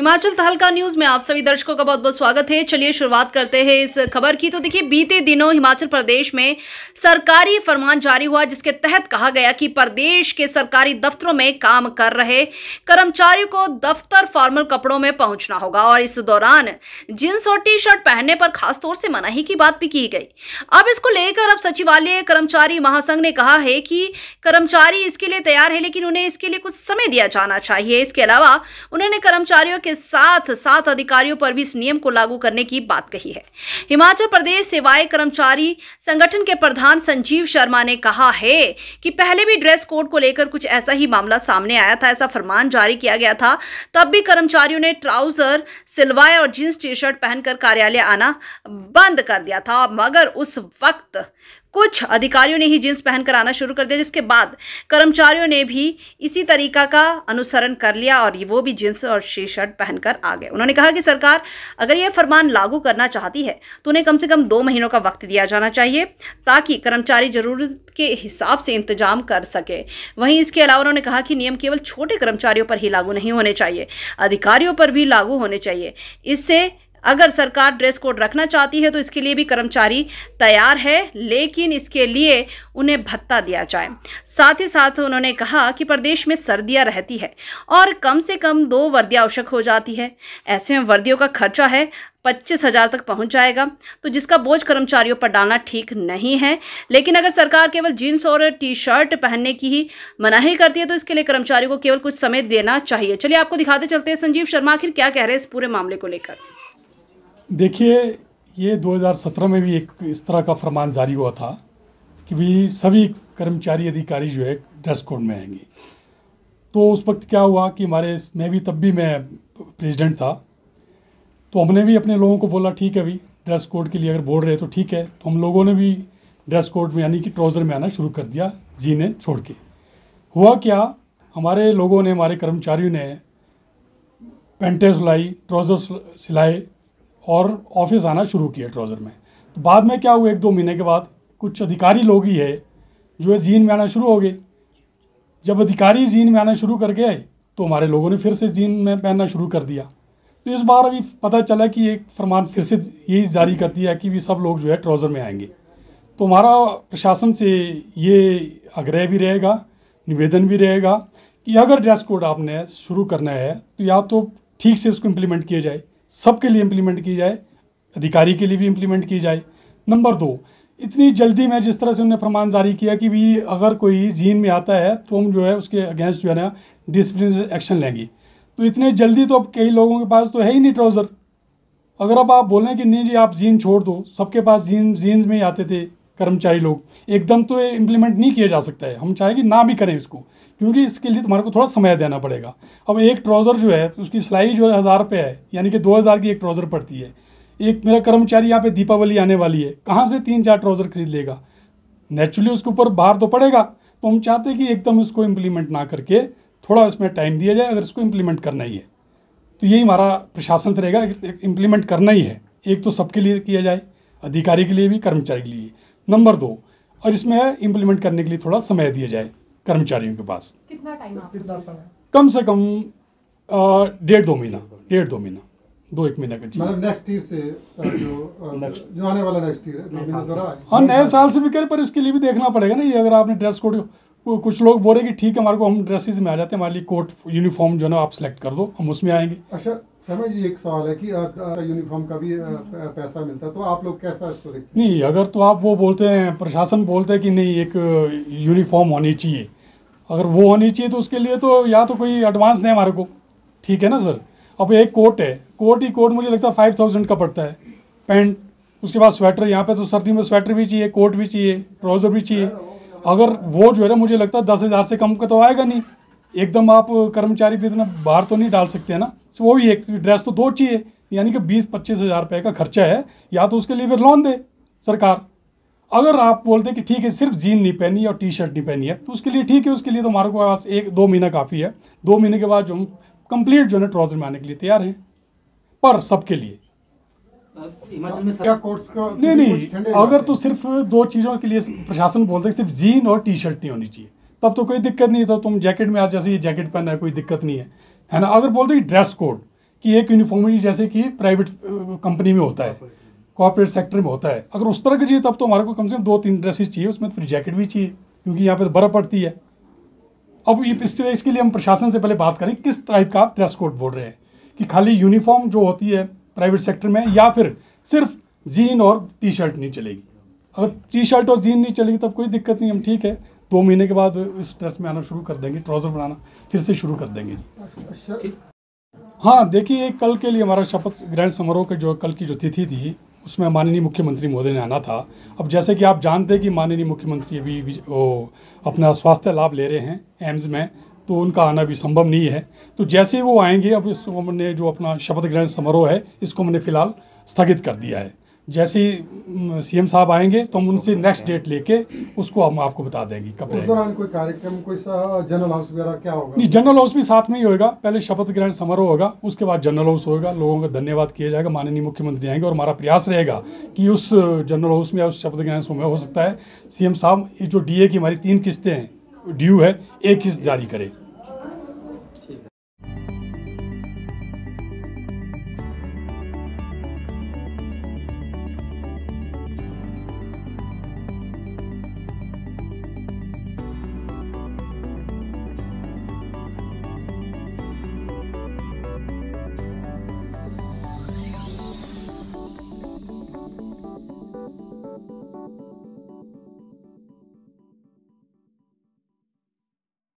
हिमाचल तहलका न्यूज में आप सभी दर्शकों का बहुत बहुत स्वागत है। चलिए शुरुआत करते हैं इस खबर की। तो देखिए, बीते दिनों हिमाचल प्रदेश में सरकारी फरमान जारी हुआ जिसके तहत कहा गया कि प्रदेश के सरकारी दफ्तरों में काम कर रहे कर्मचारियों को दफ्तर फॉर्मल कपड़ों में पहुंचना होगा और इस दौरान जींस और टी शर्ट पहनने पर खासतौर से मनाही की बात भी की गई। अब इसको लेकर अब सचिवालय कर्मचारी महासंघ ने कहा है कि कर्मचारी इसके लिए तैयार है, लेकिन उन्हें इसके लिए कुछ समय दिया जाना चाहिए। इसके अलावा उन्होंने कर्मचारियों के साथ अधिकारियों पर भी इस नियम को लागू करने की बात कही है। हिमाचल प्रदेश सेवाएं कर्मचारी संगठन के प्रधान संजीव शर्मा ने कहा है कि पहले भी ड्रेस कोड को लेकर कुछ ऐसा ही मामला सामने आया था। ऐसा फरमान जारी किया गया था, तब भी कर्मचारियों ने ट्राउजर सिलवाए और जींस टी शर्ट पहनकर कार्यालय आना बंद कर दिया था, मगर उस वक्त कुछ अधिकारियों ने ही जींस पहनकर आना शुरू कर दिया, जिसके बाद कर्मचारियों ने भी इसी तरीका का अनुसरण कर लिया और वो भी जींस और टी शर्ट पहनकर आ गए। उन्होंने कहा कि सरकार अगर यह फरमान लागू करना चाहती है तो उन्हें कम से कम 2 महीनों का वक्त दिया जाना चाहिए ताकि कर्मचारी जरूरत के हिसाब से इंतजाम कर सके। वहीं इसके अलावा उन्होंने कहा कि नियम केवल छोटे कर्मचारियों पर ही लागू नहीं होने चाहिए, अधिकारियों पर भी लागू होने चाहिए। इससे अगर सरकार ड्रेस कोड रखना चाहती है तो इसके लिए भी कर्मचारी तैयार है, लेकिन इसके लिए उन्हें भत्ता दिया जाए। साथ ही साथ उन्होंने कहा कि प्रदेश में सर्दियां रहती है और कम से कम 2 वर्दियां आवश्यक हो जाती है। ऐसे में वर्दियों का खर्चा है 25,000 तक पहुंच जाएगा, तो जिसका बोझ कर्मचारियों पर डालना ठीक नहीं है। लेकिन अगर सरकार केवल जीन्स और टी शर्ट पहनने की ही मनाही करती है तो इसके लिए कर्मचारियों को केवल कुछ समय देना चाहिए। चलिए आपको दिखाते चलते हैं संजीव शर्मा आखिर क्या कह रहे हैं इस पूरे मामले को लेकर। देखिए, ये 2017 में भी एक इस तरह का फरमान जारी हुआ था कि भी सभी कर्मचारी अधिकारी जो है ड्रेस कोड में आएंगे। तो उस वक्त क्या हुआ कि तब भी मैं प्रेसिडेंट था, तो हमने भी अपने लोगों को बोला ठीक है भाई, ड्रेस कोड के लिए अगर बोल रहे तो ठीक है। तो हम लोगों ने भी ड्रेस कोड में यानी कि ट्राउज़र में आना शुरू कर दिया, जीने छोड़ के। हुआ क्या, हमारे लोगों ने, हमारे कर्मचारियों ने पैंटें सिलाई, ट्राउज़र सिलाए और ऑफिस आना शुरू किया ट्राउज़र में। तो बाद में क्या हुआ, 1-2 महीने के बाद कुछ अधिकारी लोग ही है जो है जीन में आना शुरू हो गए। जब अधिकारी जीन में आना शुरू कर गए तो हमारे लोगों ने फिर से जीन में पहनना शुरू कर दिया। तो इस बार अभी पता चला कि एक फरमान फिर से यही जारी कर दिया कि भी सब लोग जो है ट्राउज़र में आएंगे। तो हमारा प्रशासन से ये आग्रह भी रहेगा, निवेदन भी रहेगा कि अगर ड्रेस कोड आपने शुरू करना है तो या तो ठीक से उसको इम्प्लीमेंट किया जाए, सबके लिए इम्प्लीमेंट की जाए, अधिकारी के लिए भी इम्प्लीमेंट की जाए। नंबर 2, इतनी जल्दी में जिस तरह से उन्होंने फरमान जारी किया कि भी अगर कोई जीन में आता है तो हम जो है उसके अगेंस्ट जो है ना डिसिप्लिनरी एक्शन लेंगे। तो इतने जल्दी तो अब कई लोगों के पास तो है ही नहीं ट्राउज़र। अगर अब आप बोलें कि नहीं जी आप जीन छोड़ दो, सबके पास जीन्स में ही आते थे कर्मचारी लोग, एकदम तो इम्प्लीमेंट नहीं किया जा सकता है। हम चाहें कि ना भी करें इसको, क्योंकि इसके लिए तुम्हारे को थोड़ा समय देना पड़ेगा। अब एक ट्राउज़र जो है उसकी सिलाई जो है 1000 रुपये है, यानी कि 2000 की एक ट्राउज़र पड़ती है। एक मेरा कर्मचारी यहाँ पे दीपावली आने वाली है, कहाँ से 3-4 ट्राउज़र खरीद लेगा? नेचुरली उसके ऊपर बाहर तो पड़ेगा। तो हम चाहते हैं कि एकदम इसको इम्प्लीमेंट ना करके थोड़ा इसमें टाइम दिया जाए, अगर इसको इम्प्लीमेंट करना ही है तो यही हमारा प्रशासन से रहेगा, इम्प्लीमेंट करना ही है। एक तो सबके लिए किया जाए, अधिकारी के लिए भी, कर्मचारी के लिए। नंबर 2, और इसमें इम्प्लीमेंट करने के लिए थोड़ा समय दिया जाए कर्मचारियों के पास। कितना टाइम? कितना समय? कम से कम 1.5-2 महीना, 2-1 महीना का। मतलब नेक्स्ट ईयर से जो आने वाला नेक्स्ट ईयर, हाँ, नए साल से भी करें, पर इसके लिए भी देखना पड़ेगा ना। ये अगर आपने ड्रेस कोड, कुछ लोग बोल रहे कि ठीक है हमारे को, हम ड्रेसेस में आ जाते हैं, हमारे लिए कोट यूनिफॉर्म जो है ना आप सेलेक्ट कर दो, हम उसमें आएंगे। अच्छा शर्मा जी, एक सवाल है कि यूनिफॉर्म का भी पैसा मिलता है, तो आप लोग कैसा इसको देखते हैं? नहीं, अगर तो आप वो बोलते हैं, प्रशासन बोलते हैं कि नहीं एक यूनिफॉर्म होनी चाहिए, अगर वो होनी चाहिए तो उसके लिए तो या तो कोई एडवांस दें हमारे को, ठीक है ना सर। अब एक कोट है, कोट मुझे लगता है 5000 का पड़ता है, पैंट, उसके बाद स्वेटर। यहाँ पे तो सर्दी में स्वेटर भी चाहिए, कोट भी चाहिए, ट्राउज़र भी चाहिए। अगर वो जो है ना, मुझे लगता है 10,000 से कम का तो आएगा नहीं। एकदम आप कर्मचारी भी इतना बाहर तो नहीं डाल सकते हैं ना। तो वो भी एक ड्रेस तो 2 चाहिए, यानी कि 20-25 हज़ार रुपये का खर्चा है। या तो उसके लिए फिर लोन दे सरकार। अगर आप बोलते कि ठीक है सिर्फ जीन नहीं पहनी और टी शर्ट नहीं पहनी है तो उसके लिए ठीक है, उसके लिए तो हमारे पास 1-2 महीना काफ़ी है। 2 महीने के बाद जो हम कंप्लीट जो है ना ट्राउज़र में आने के लिए तैयार हैं, पर सबके लिए। हिमाचल में क्या कोर्स का नहीं, अगर तो सिर्फ 2 चीज़ों के लिए प्रशासन बोलते हैं, सिर्फ जीन और टी शर्ट नहीं होनी चाहिए, तब तो कोई दिक्कत नहीं। तो तुम जैकेट में आज जैसे ये जैकेट पहना है, कोई दिक्कत नहीं है ना। अगर बोलते हैं ड्रेस कोड कि एक यूनिफॉर्मिटी जैसे कि प्राइवेट कंपनी में होता है, कॉर्पोरेट सेक्टर में होता है। अगर उस तरह की चाहिए तब तो हमारे को कम से कम 2-3 ड्रेसेस चाहिए, उसमें तो फिर जैकेट भी चाहिए क्योंकि यहाँ पे तो बर्फ़ पड़ती है। अब इसके लिए हम प्रशासन से पहले बात करें किस टाइप का आप ड्रेस कोड बोल रहे हैं, कि खाली यूनिफॉर्म जो होती है प्राइवेट सेक्टर में या फिर सिर्फ जीन और टी शर्ट नहीं चलेगी। अगर टी शर्ट और जीन नहीं चलेगी तब कोई दिक्कत नहीं, हम ठीक है 2 महीने के बाद इस ड्रेस में आना शुरू कर देंगे, ट्राउज़र बनाना फिर से शुरू कर देंगे जी। हाँ देखिए, कल के लिए हमारा शपथ ग्रहण समारोह के जो कल की जो तिथि थी उसमें माननीय मुख्यमंत्री महोदय ने आना था। अब जैसे कि आप जानते हैं कि माननीय मुख्यमंत्री अभी वो अपना स्वास्थ्य लाभ ले रहे हैं एम्स में, तो उनका आना भी संभव नहीं है। तो जैसे वो आएंगे, अब इसको हमने जो अपना शपथ ग्रहण समारोह है इसको हमने फिलहाल स्थगित कर दिया है। जैसे ही सीएम साहब आएंगे तो हम उनसे नेक्स्ट डेट लेके उसको हम आपको बता देंगे कब उस दौरान कोई कार्यक्रम, कोई जनरल हाउस वगैरह क्या होगा? नहीं, जनरल हाउस भी साथ में ही होगा। पहले शपथ ग्रहण समारोह होगा, उसके बाद जनरल हाउस होगा, लोगों का धन्यवाद किया जाएगा, माननीय मुख्यमंत्री आएंगे और हमारा प्रयास रहेगा कि उस जनरल हाउस में या उस शपथ ग्रहण समारोह में हो सकता है सीएम साहब ये जो डीए की हमारी 3 किस्तें हैं ड्यू है, 1 किस्त जारी करें।